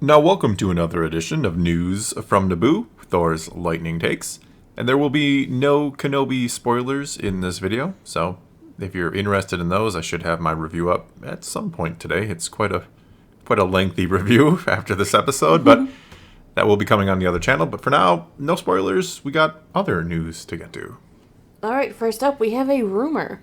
Now welcome to another edition of News from Naboo, Thor's Lightning Takes. And there will be no Kenobi spoilers in this video, so if you're interested in those, I should have my review up at some point today. It's quite a lengthy review after this episode, but that will be coming on the other channel. But for now, no spoilers. We got other news to get to. Alright, first up, we have a rumor.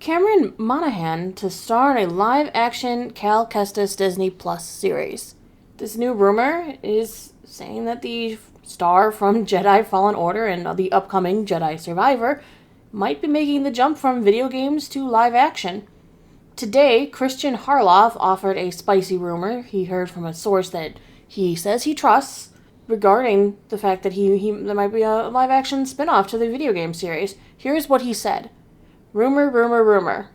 Cameron Monaghan to star in a live-action Cal Kestis Disney Plus series. This new rumor is saying that the star from Jedi Fallen Order and the upcoming Jedi Survivor might be making the jump from video games to live action. Today, Christian Harloff offered a spicy rumor he heard from a source that he says he trusts regarding the fact that there might be a live action spin-off to the video game series. Here's what he said. Rumor.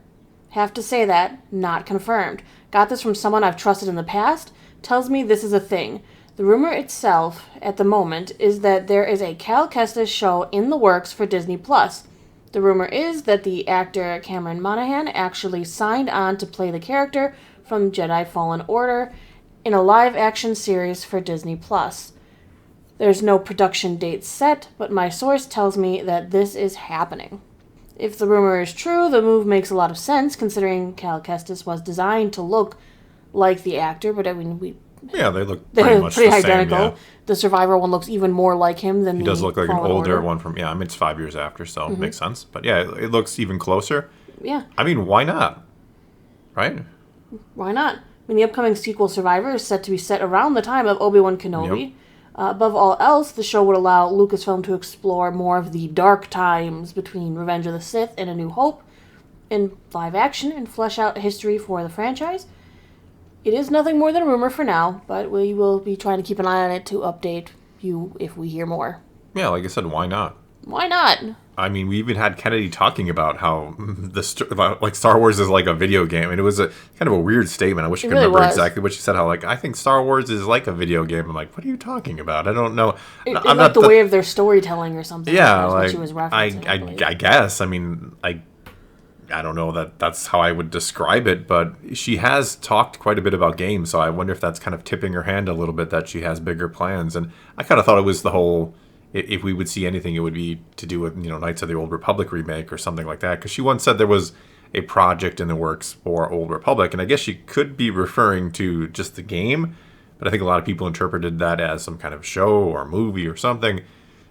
Have to say that, not confirmed. Got this from someone I've trusted in the past. Tells me this is a thing. The rumor itself, at the moment, is that there is a Cal Kestis show in the works for Disney+. The rumor is that the actor Cameron Monaghan actually signed on to play the character from Jedi Fallen Order in a live-action series for Disney+. There's no production date set, but my source tells me that this is happening. If the rumor is true, the move makes a lot of sense, considering Cal Kestis was designed to look like the actor, but I mean, they look pretty much the identical. same, yeah. The Survivor one looks even more like him than he does look like an Fallen older Order. one from, it's 5 years after, so it makes sense. But yeah, it looks even closer. Yeah. I mean, why not? Right? Why not? I mean, the upcoming sequel Survivor is set to be set around the time of Obi Wan Kenobi. Yep. Above all else, the show would allow Lucasfilm to explore more of the dark times between Revenge of the Sith and A New Hope in live action and flesh out history for the franchise. It is nothing more than a rumor for now, but we will be trying to keep an eye on it to update you if we hear more. Yeah, like I said, why not? Why not? I mean, we even had Kennedy talking about how Star Wars is like a video game, and it was a kind of a weird statement. I wish I could remember exactly what she said. How I think Star Wars is like a video game. I'm like, what are you talking about? I don't know. I'm not the way of their storytelling or something. Yeah, what she was referencing. I guess. I mean, I don't know that's how I would describe it, but she has talked quite a bit about games, so I wonder if that's kind of tipping her hand a little bit that she has bigger plans. And I kind of thought it was the whole, if we would see anything, it would be to do with, Knights of the Old Republic remake or something like that, because she once said there was a project in the works for Old Republic, and I guess she could be referring to just the game, but I think a lot of people interpreted that as some kind of show or movie or something.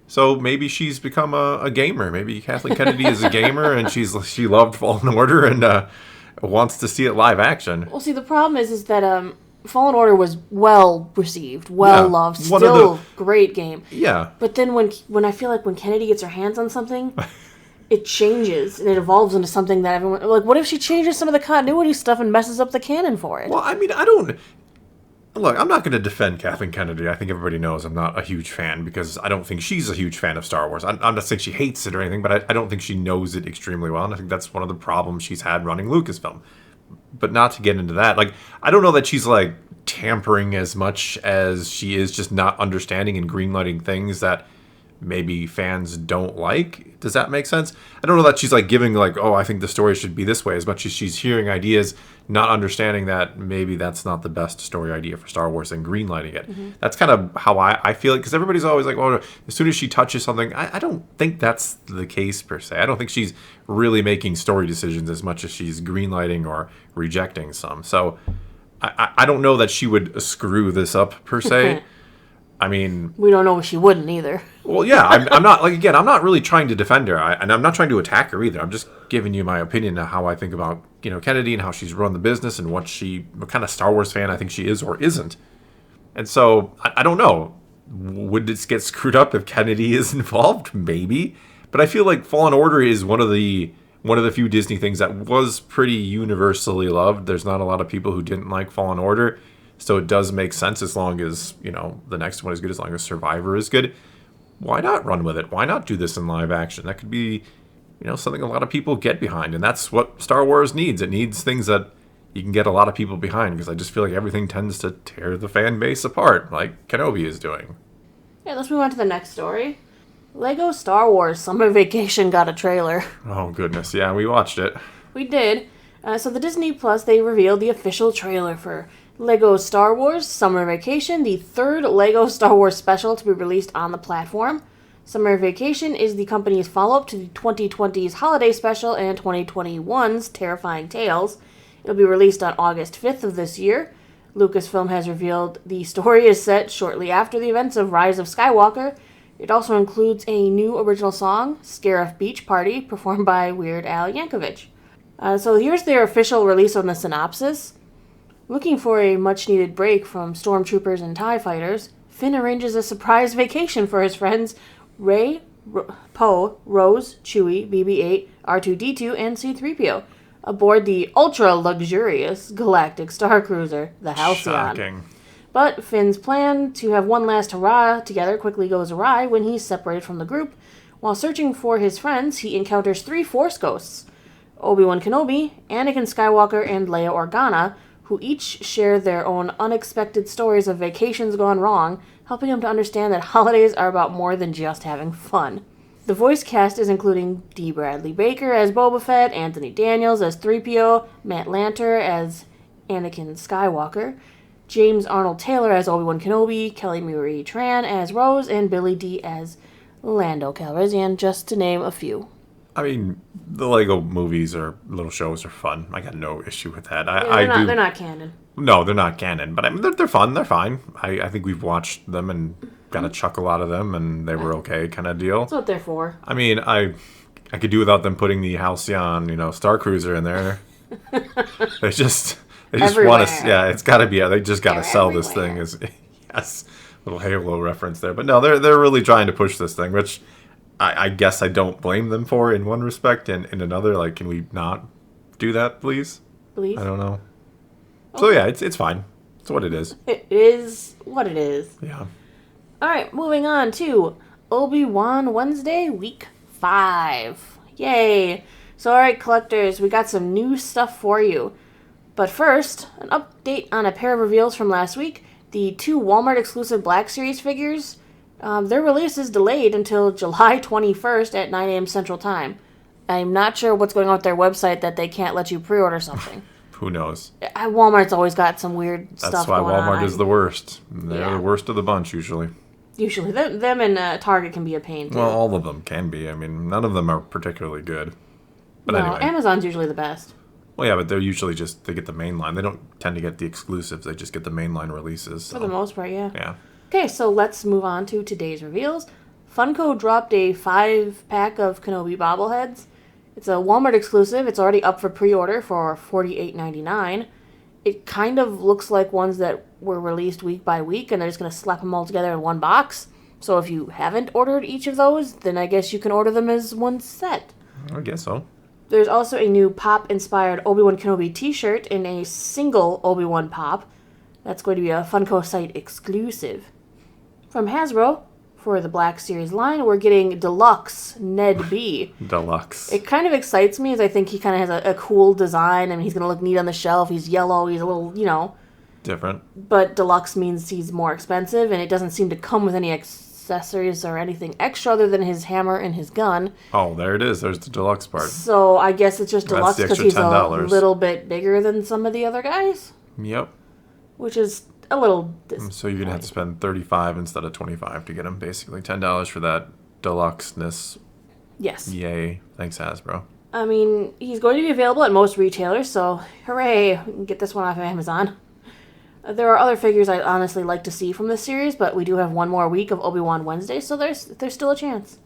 So maybe she's become a gamer. Maybe Kathleen Kennedy is a gamer, and she loved Fallen Order and wants to see it live action. Well, see, the problem is that Fallen Order was well received, loved, still great game. Yeah. But then when I feel like when Kennedy gets her hands on something, it changes and it evolves into something that everyone what if she changes some of the continuity stuff and messes up the canon for it? Well, I mean, Look, I'm not going to defend Kathleen Kennedy. I think everybody knows I'm not a huge fan because I don't think she's a huge fan of Star Wars. I'm not saying she hates it or anything, but I don't think she knows it extremely well, and I think that's one of the problems she's had running Lucasfilm. But not to get into that, I don't know that she's, tampering as much as she is just not understanding and greenlighting things that maybe fans don't like. Does that make sense? I don't know that she's giving I think the story should be this way, as much as she's hearing ideas, not understanding that maybe that's not the best story idea for Star Wars and greenlighting it. Mm-hmm. That's kind of how I feel it, because everybody's always as soon as she touches something, I don't think that's the case per se. I don't think she's really making story decisions as much as she's greenlighting or rejecting some. So I don't know that she would screw this up per se. I mean, we don't know if she wouldn't either. Well, yeah, I'm not I'm not really trying to defend her, and I'm not trying to attack her either. I'm just giving you my opinion of how I think about Kennedy and how she's run the business and what kind of Star Wars fan I think she is or isn't. And so I don't know. Would this get screwed up if Kennedy is involved? Maybe, but I feel like Fallen Order is one of the few Disney things that was pretty universally loved. There's not a lot of people who didn't like Fallen Order. So it does make sense as long as, the next one is good, as long as Survivor is good. Why not run with it? Why not do this in live action? That could be, something a lot of people get behind. And that's what Star Wars needs. It needs things that you can get a lot of people behind, because I just feel like everything tends to tear the fan base apart, like Kenobi is doing. Yeah, let's move on to the next story. Lego Star Wars Summer Vacation got a trailer. Oh, goodness. Yeah, we watched it. We did. So the Disney Plus, they revealed the official trailer for Lego Star Wars Summer Vacation, the third Lego Star Wars special to be released on the platform. Summer Vacation is the company's follow-up to the 2020's Holiday Special and 2021's Terrifying Tales. It'll be released on August 5th of this year. Lucasfilm has revealed the story is set shortly after the events of Rise of Skywalker. It also includes a new original song, Scarif Beach Party, performed by Weird Al Yankovic. So here's their official release on the synopsis. Looking for a much-needed break from stormtroopers and TIE fighters, Finn arranges a surprise vacation for his friends Rey, Poe, Rose, Chewie, BB-8, R2-D2, and C-3PO aboard the ultra-luxurious galactic star cruiser, the Halcyon. Shocking. But Finn's plan to have one last hurrah together quickly goes awry when he's separated from the group. While searching for his friends, he encounters 3 Force ghosts, Obi Wan Kenobi, Anakin Skywalker, and Leia Organa, who each share their own unexpected stories of vacations gone wrong, helping him to understand that holidays are about more than just having fun. The voice cast is including D. Bradley Baker as Boba Fett, Anthony Daniels as 3PO, Matt Lanter as Anakin Skywalker, James Arnold Taylor as Obi-Wan Kenobi, Kelly Marie Tran as Rose, and Billy Dee as Lando Calrissian, just to name a few. I mean, the Lego movies or little shows are fun. I got no issue with that. They're not canon. No, they're not canon, but I mean, they're fun. They're fine. I think we've watched them and got a chuckle out of them, and they were okay kind of deal. That's what they're for. I mean, I could do without them putting the Halcyon, Star Cruiser in there. They just want to, yeah, it's got to be, they just got to sell this thing as, yes, little Halo reference there. But no, they're really trying to push this thing, which I guess I don't blame them for in one respect, and in another, like, can we not do that, please? Please? I don't know. Okay. So yeah, it's fine. It's what it is. It is what it is. Yeah. Alright, moving on to Obi Wan Wednesday, week 5. Yay! So alright, collectors, we got some new stuff for you. But first, an update on a pair of reveals from last week. The 2 Walmart exclusive Black Series figures, their release is delayed until July 21st at 9 a.m. Central Time. I'm not sure what's going on with their website that they can't let you pre-order something. Who knows? Walmart's always got some weird stuff going on. That's why Walmart is the worst. They're the worst of the bunch, usually. Usually. Them and Target can be a pain, too. Well, all of them can be. I mean, none of them are particularly good. But anyway. Amazon's usually the best. Well, yeah, but they're usually they get the main line. They don't tend to get the exclusives. They just get the mainline releases. So. For the most part, yeah. Yeah. Okay, so let's move on to today's reveals. Funko dropped a 5-pack of Kenobi bobbleheads. It's a Walmart exclusive. It's already up for pre-order for $48.99. It kind of looks like ones that were released week by week, and they're just going to slap them all together in one box. So if you haven't ordered each of those, then I guess you can order them as one set. I guess so. There's also a new Pop-inspired Obi-Wan Kenobi t-shirt in a single Obi-Wan Pop. That's going to be a Funko site exclusive. From Hasbro, for the Black Series line, we're getting Deluxe Ned B. Deluxe. It kind of excites me as I think he kind of has a cool design. I mean, he's going to look neat on the shelf. He's yellow. He's a little, different. But Deluxe means he's more expensive, and it doesn't seem to come with any accessories or anything extra other than his hammer and his gun. Oh, there it is. There's the Deluxe part. So I guess it's just Deluxe because he's $10. a little bit bigger than some of the other guys. Yep. Which is a little So you're going to have to spend $35 instead of $25 to get them, basically. $10 for that deluxe-ness. Yes. Yay. Thanks, Hasbro. I mean, he's going to be available at most retailers, so hooray, we can get this one off of Amazon. There are other figures I'd honestly like to see from this series, but we do have one more week of Obi-Wan Wednesday, so there's still a chance.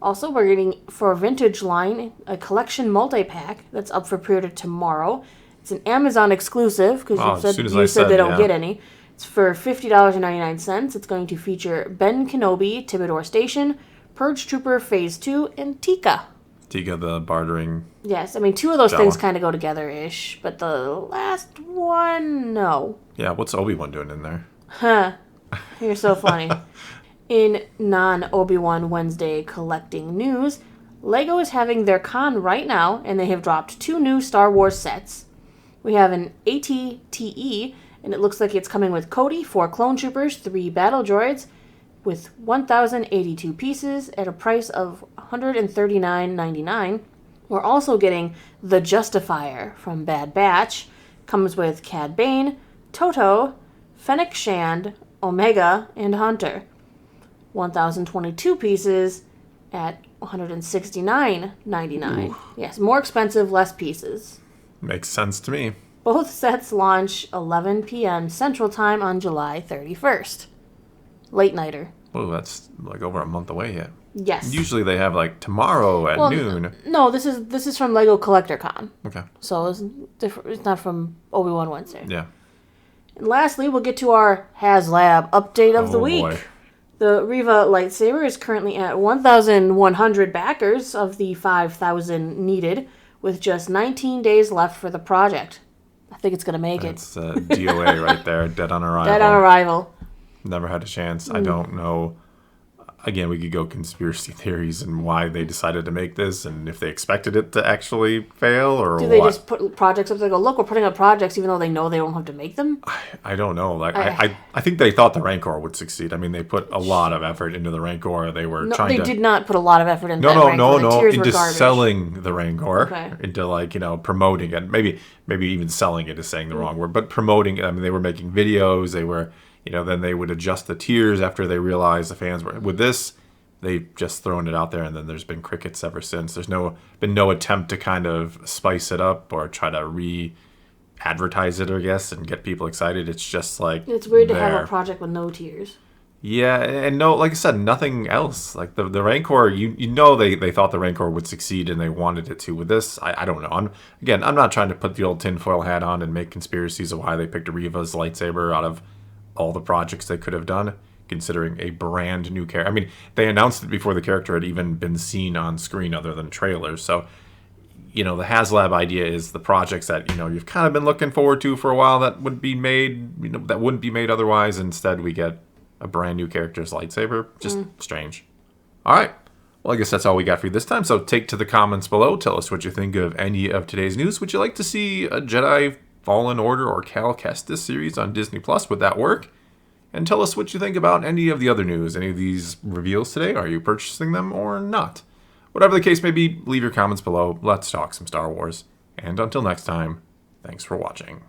Also, we're getting, for Vintage line, a collection multi-pack that's up for pre-order tomorrow. It's an Amazon exclusive, because you said they don't get any. It's for $50.99. It's going to feature Ben Kenobi, Tibidor Station, Purge Trooper Phase 2, and Tika. Tika, the bartering. Yes, I mean, 2 of those things kind of go together-ish, but the last one, no. Yeah, what's Obi-Wan doing in there? Huh. You're so funny. In non-Obi-Wan Wednesday collecting news, LEGO is having their con right now, and they have dropped 2 new Star Wars sets. We have an AT-TE, and it looks like it's coming with Cody, 4 clone troopers, 3 battle droids, with 1,082 pieces at a price of $139.99. We're also getting the Justifier from Bad Batch. Comes with Cad Bane, Toto, Fennec Shand, Omega, and Hunter. 1,022 pieces at $169.99. Yes, more expensive, less pieces. Makes sense to me. Both sets launch 11 p.m. Central Time on July 31st. Late nighter. Oh, that's like over a month away yet. Yes. Usually they have like tomorrow at noon. No, this is from Lego Collector Con. Okay. So it's different. It's not from Obi Wan Wednesday. Yeah. And lastly, we'll get to our HasLab update of the week. Boy. The Riva lightsaber is currently at 1,100 backers of the 5,000 needed, with just 19 days left for the project. I think it's going to make it. It's DOA right there, dead on arrival. Dead on arrival. Never had a chance. I don't know. Again, we could go conspiracy theories and why they decided to make this and if they expected it to actually fail or Do they what. just put projects up there and go, look, we're putting up projects even though they know they don't have to make them? I don't know. Like I think they thought the Rancor would succeed. I mean, they put a lot of effort into the Rancor. They were trying to... They did not put a lot of effort into that Rancor. No. The tiers Into were garbage. selling the Rancor. Okay. Into like, promoting it. Maybe even selling it is saying the wrong word. But promoting it. I mean, they were making videos. They were, then they would adjust the tiers after they realized the fans were... With this... They've just thrown it out there, and then there's been crickets ever since. There's been no attempt to kind of spice it up or try to re-advertise it, I guess, and get people excited. It's just like it's weird to have a project with no tiers. Yeah, and no, like I said, nothing else. Like the Rancor, they thought the Rancor would succeed, and they wanted it to. With this, I don't know. I'm not trying to put the old tinfoil hat on and make conspiracies of why they picked Riva's lightsaber out of all the projects they could have done, considering a brand new character. I mean, they announced it before the character had even been seen on screen other than trailers. So, the HasLab idea is the projects that, you've kind of been looking forward to for a while that would be made, that wouldn't be made otherwise. Instead, we get a brand new character's lightsaber. Just strange. All right. Well, I guess that's all we got for you this time. So take to the comments below. Tell us what you think of any of today's news. Would you like to see a Jedi Fallen Order or Cal Kestis series on Disney Plus? Would that work? And tell us what you think about any of the other news, any of these reveals today. Are you purchasing them or not? Whatever the case may be, leave your comments below. Let's talk some Star Wars. And until next time, thanks for watching.